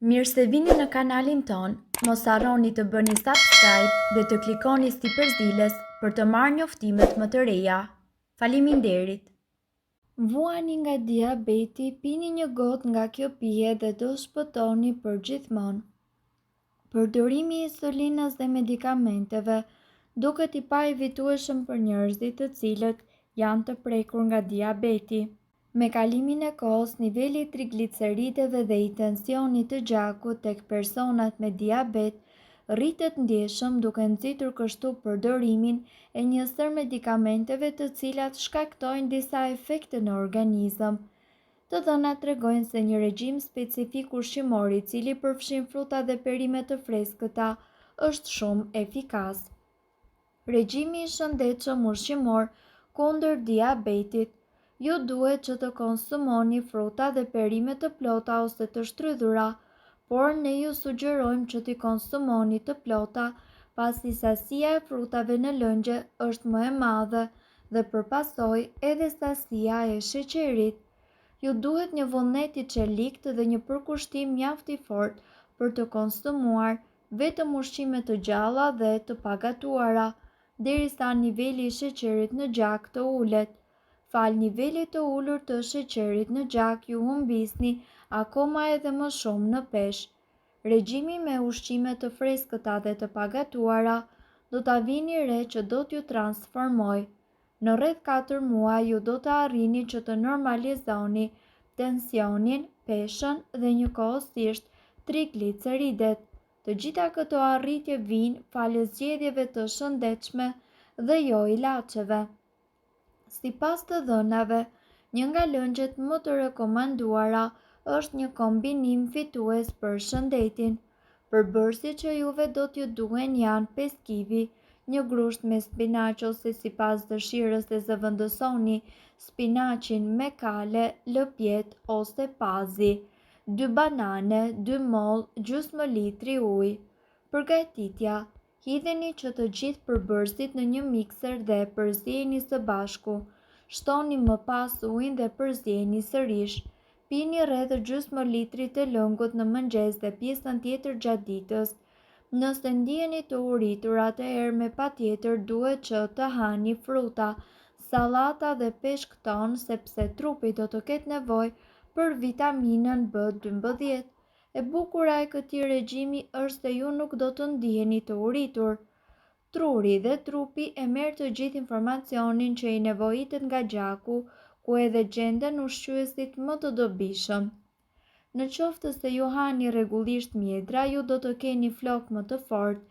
Mirë se vini në kanalin ton, mos harroni të bëni subscribe dhe të klikoni si përzieles për të marrë njoftimet më të reja. Faleminderit! Vuani nga diabeti, pini një gotë nga kjo pije dhe do shpëtoni për gjithmonë. Përdorimi i insulinës dhe medikamenteve duket i pa evitueshëm për njerëzit të cilët janë të prekur nga diabeti. Me kalimin e kohës, niveli i trigliceridëve dhe i tensionit të gjakut tek personat me diabet rritet ndjeshëm, duke nxitur kështu përdorimin e një sër medikamenteve të cilat shkaktojnë disa efekte në organizëm. Të dhënat tregojnë se një regjim specifik ushqimor i cili përfshin fruta dhe perime të freskëta është shumë efikas. Regjimi i shëndetshëm ushqimor kundër diabetit. Ju duhet që të konsumoni fruta dhe perime të plota ose të shtrydhura, por ne ju sugjerojmë që t'i konsumoni të plota, pasi sasia e frutave në lëngje është më e madhe dhe përpasoj edhe sasia e sheqerit. Ju duhet një vullnet i çelikt dhe një përkushtim mjaft i fortë për të konsumuar vetëm ushqime të gjalla dhe të pagatuara, derisa niveli i sheqerit në gjak të ulet. Fal nivelit të ulur të sheqerit në gjak ju humbisni akoma edhe më shumë në peshë. Regjimi me ushqime të freskëta dhe të pagatuara do ta vini re që do t'ju transformoj. Në rreth 4 muaj ju do të arrini që të normalizoni tensionin, peshën dhe njëkohësisht trigliceridet. Të gjitha këto arritje vijnë falës zgjedhjeve të shëndetshme dhe jo ilaçeve. Sipas të dhënave, një nga lëngjet më të rekomanduara është një kombinim fitues për shëndetin. Përbërësit që juve do t'ju duhen janë 5 kivi, një grusht me spinaq ose sipas dëshirës e zëvendësoni spinaqin me kale, lëpjet ose pazi, 2 banane, 2 mollë, gjysmë litri ujë. Përgatitja: hidheni që të gjithë përbërësit në një mikser dhe përzieni së bashku. Shtoni më pas ujin dhe përzieni sërish. Pini rreth gjysmë litri të lëngut në mëngjes dhe pjesën tjetër gjatë ditës. Nëse ndiheni të uritur, atëherë me patjetër duhet që të hani fruta, sallata dhe peshk ton, sepse trupi do të ketë nevojë për vitaminën B12. E bukura e këtij regjimi është se ju nuk do të ndiheni të uritur. Truri dhe trupi e merr të gjithë informacionin që i nevojitet nga gjaku, ku edhe gjenden ushqyesit më të dobishëm. Në qoftë se ju hani rregullisht mjedra, ju do të keni flok më të fortë,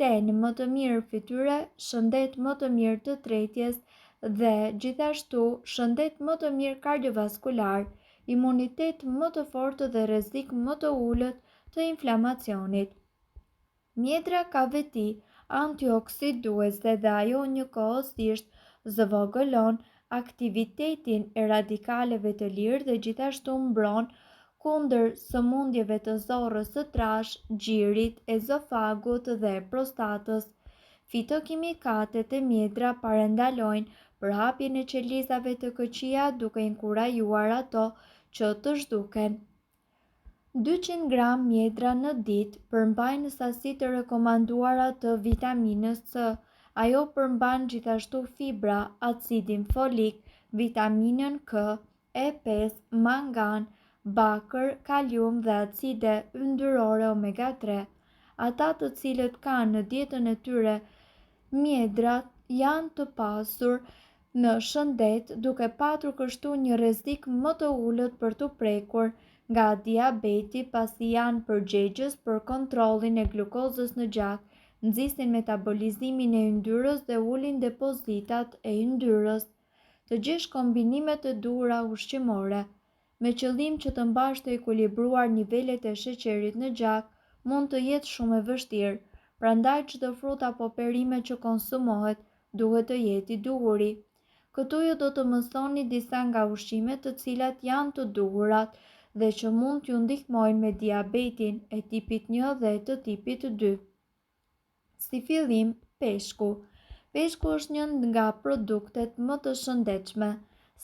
tenë më të mirë fytyre, shëndet më të mirë të tretjes dhe gjithashtu shëndet më të mirë kardiovaskular, imunitet më të fortë dhe rrezik më të ulët të inflamacionit. Mjedra ka veti antioksiduese dhe ajo njëkohësisht zvogëlon aktivitetin e radikaleve të lirë dhe gjithashtu mbron kundër sëmundjeve të zorrës së trash, gjirit, ezofagut dhe prostatës. Fitokimikatet e mjedra parandalojnë përhapjen e qelizave të këqija duke inkurajuar ato që të zhduken. 200 gram mjedra në ditë përmbajnë sasi të rekomanduara të vitaminës C. Ajo përmban gjithashtu fibra, acidin folik, vitaminën K, E5, mangan, bakër, kalium dhe acide yndyrore omega 3. Ata të cilët kanë në dietën e tyre mjedrat janë të pasur në shëndet, duke patur kështu një rrezik më të ulët për të prekur nga diabeti, pasi janë përgjegjës për kontrollin e glukozës në gjak, nxisin metabolizimin e yndyrës dhe ulin depozitat e yndyrës. Të gjesh kombinimet e duhura ushqimore me qëllim që të mbash të ekuilibruar nivelet e sheqerit në gjak mund të jetë shumë e vështirë, prandaj çdo frut apo perime që konsumohet duhet të jetë i duhuri. Këtu ju do të mësoni disa nga ushqimet të cilat janë të duhurat dhe që mund t'ju ndihmojnë me diabetin e tipit 1 dhe të tipit 2. Si fillim, peshku. Peshku është një nga produktet më të shëndetshme.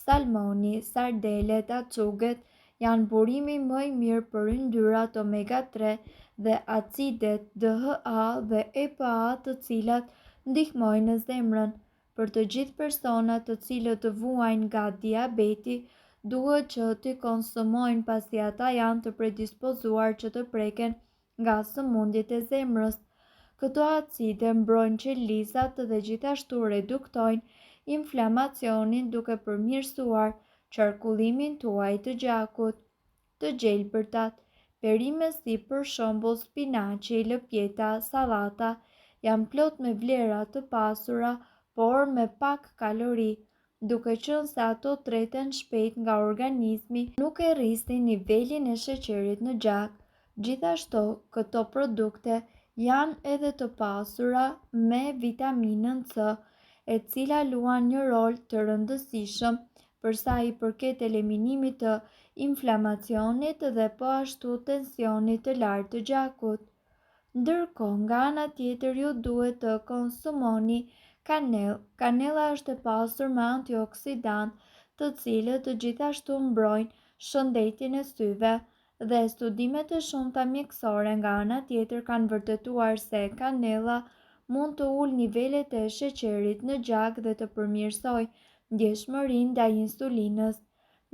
Salmoni, sardelet, acuget janë burimi më i mirë për yndyrat omega-3 dhe acidet DHA dhe EPA të cilat ndihmojnë në zemrën. Për të gjithë personat të cilët vuajnë nga diabeti, duhet që të konsumojnë pasi ata janë të predispozuar që të preken nga sëmundjet e zemrës. Këto acide mbrojnë qelizat dhe gjithashtu reduktojnë inflamacionin duke përmirësuar qarkullimin tuaj të gjakut. Të gjelbërtat, perime si për shembull spinaçi, lëpjeta, sallata, janë plot me vlera të pasura, por me pak kalori, duke qenë se ato treten shpejt nga organizmi, nuk e rrisin nivelin e sheqerit në gjak. Gjithashtu, këto produkte janë edhe të pasura me vitaminën C, e cila luan një rol të rëndësishëm për sa i përket eliminimit të inflamacionit dhe po ashtu tensionit të lartë të gjakut. Ndërkohë, nga ana tjetër ju duhet të konsumoni kanellë. Kanella është e pasur me antioksidant, të cilët të gjithashtu mbrojnë shëndetin e syve, dhe studimet e shumta mjekësore nga ana tjetër kanë vërtetuar se kanella mund të ulë nivelet e sheqerit në gjak dhe të përmirësojë ndjeshmërinë ndaj insulinës.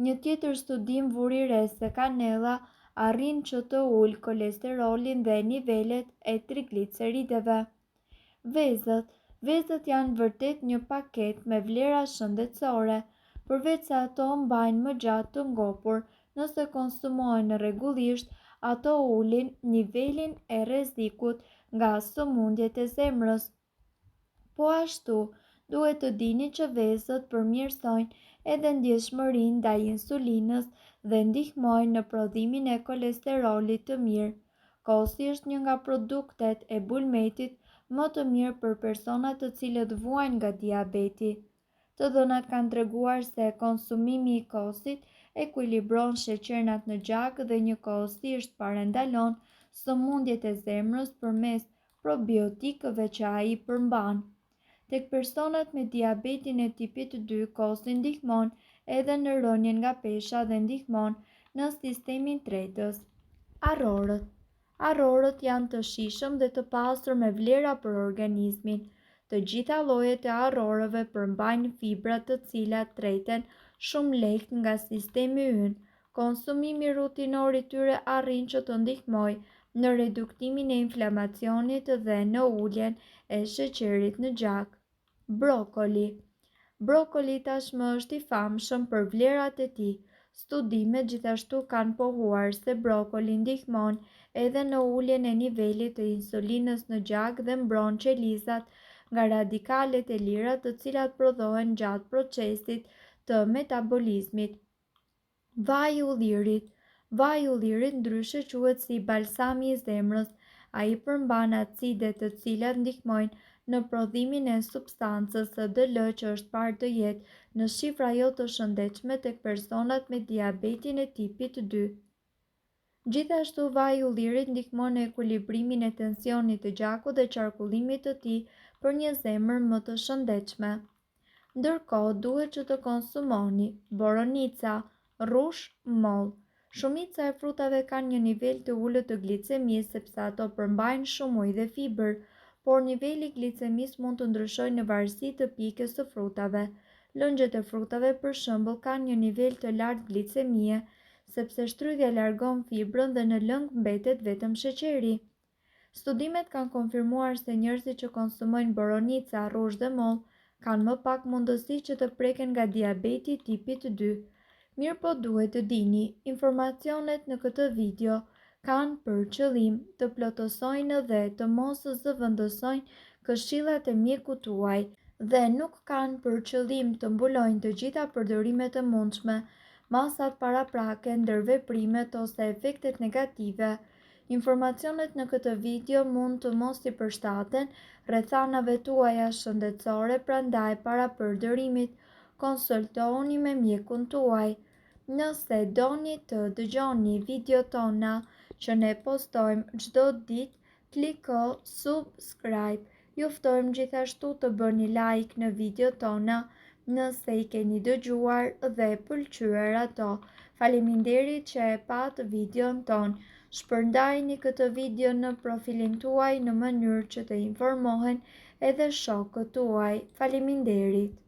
Një tjetër studim vuri re se kanella arrin që të ulë kolesterolin dhe nivelet e trigliceridëve. Vezët janë vërtet një paketë me vlera shëndetësore, përveç se ato mbajnë më gjatë të ngopur. Nëse konsumohen rregullisht, ato ulin nivelin e rrezikut nga sëmundjet e zemrës. Po ashtu, duhet të dini që vezët përmirësojnë edhe ndjeshmërinë ndaj insulinës dhe ndihmojnë në prodhimin e kolesterolit të mirë. Kosi është një nga produktet e bulmetit më të mirë për personat të cilët vuajnë nga diabeti. Të dhënat kanë treguar se konsumimi i kosit ekuilibron sheqernat në gjak dhe një kohësisht parandalon sëmundjet e zemrës përmes probiotikëve që ai përmban. Tek personat me diabetin e tipit 2, kosi ndihmon edhe në rënien nga pesha dhe ndihmon në sistemin tretës. Arrorët. Arrorët janë të shijshëm dhe të pasur me vlera për organizmin. Të gjitha llojet e arrorëve përmbajnë fibra të cilat treten shumë lehtë nga sistemi ynë. Konsumimi rutinor i tyre arrin që të ndihmojë në reduktimin e inflamacionit dhe në uljen e sheqerit në gjak. Brokoli. Brokoli tashmë është i famshëm për vlerat e tij. Studimet gjithashtu kanë pohuar se brokoli ndihmon edhe në uljen e nivelit të insulinës në gjak dhe mbron qelizat nga radikalet e lira të cilat prodhohen gjatë procesit të metabolizmit. Vaji i ullirit. Vaji i ullirit ndryshe quhet si balsami i zemrës. Ai përmban acide të cilat ndihmojnë në prodhimin e substancës HDL që është parë të jetë në shifra jo të shëndetshme tek personat me diabetin e tipit 2. Gjithashtu, vaji i ullirit ndihmon në ekuilibrimin e tensionit të gjakut dhe qarkullimit të tij për një zemër më të shëndetshme. Ndërkohë, duhet që të konsumoni boronica, rrush, moll. Shumica e frutave kanë një nivel të ulët të glicemisë sepse ato përmbajnë shumë ujë dhe fiber, por niveli i glicemisë mund të ndryshojë në varësi të pikës së frutave. Lëngjet e frutave për shembull kanë një nivel të lartë glicemie, sepse shtrydhja largon fibrën dhe në lëng mbetet vetëm sheqeri. Studimet kanë konfirmuar se njerëzit që konsumojnë boronica, rrush dhe moll kanë më pak mundësi që të preken nga diabeti tipit 2. Mirë po duhet të dini, informacionet në këtë video kanë për qëllim të plotësojnë dhe të mos zëvendësojnë këshillat e mjekut tuaj dhe nuk kanë për qëllim të mbulojnë të gjitha përdorimet e mundshme, masat paraprake, ndërveprimet ose efektet negative. Informacionet në këtë video mund të mos i përshtaten rrethanave tuaja shëndetësore, prandaj para përdorimit konsultohuni me mjekun tuaj. Nëse doni të dëgjoni video tona që ne postojmë çdo ditë, kliko subscribe. Ju ftojmë gjithashtu të bëni like në video tona nëse i keni dëgjuar dhe pëlqyer ato. Faleminderit që e pat videon ton. Shpërndajni këtë video në profilin tuaj në mënyrë që të informohen edhe shokët tuaj. Faleminderit.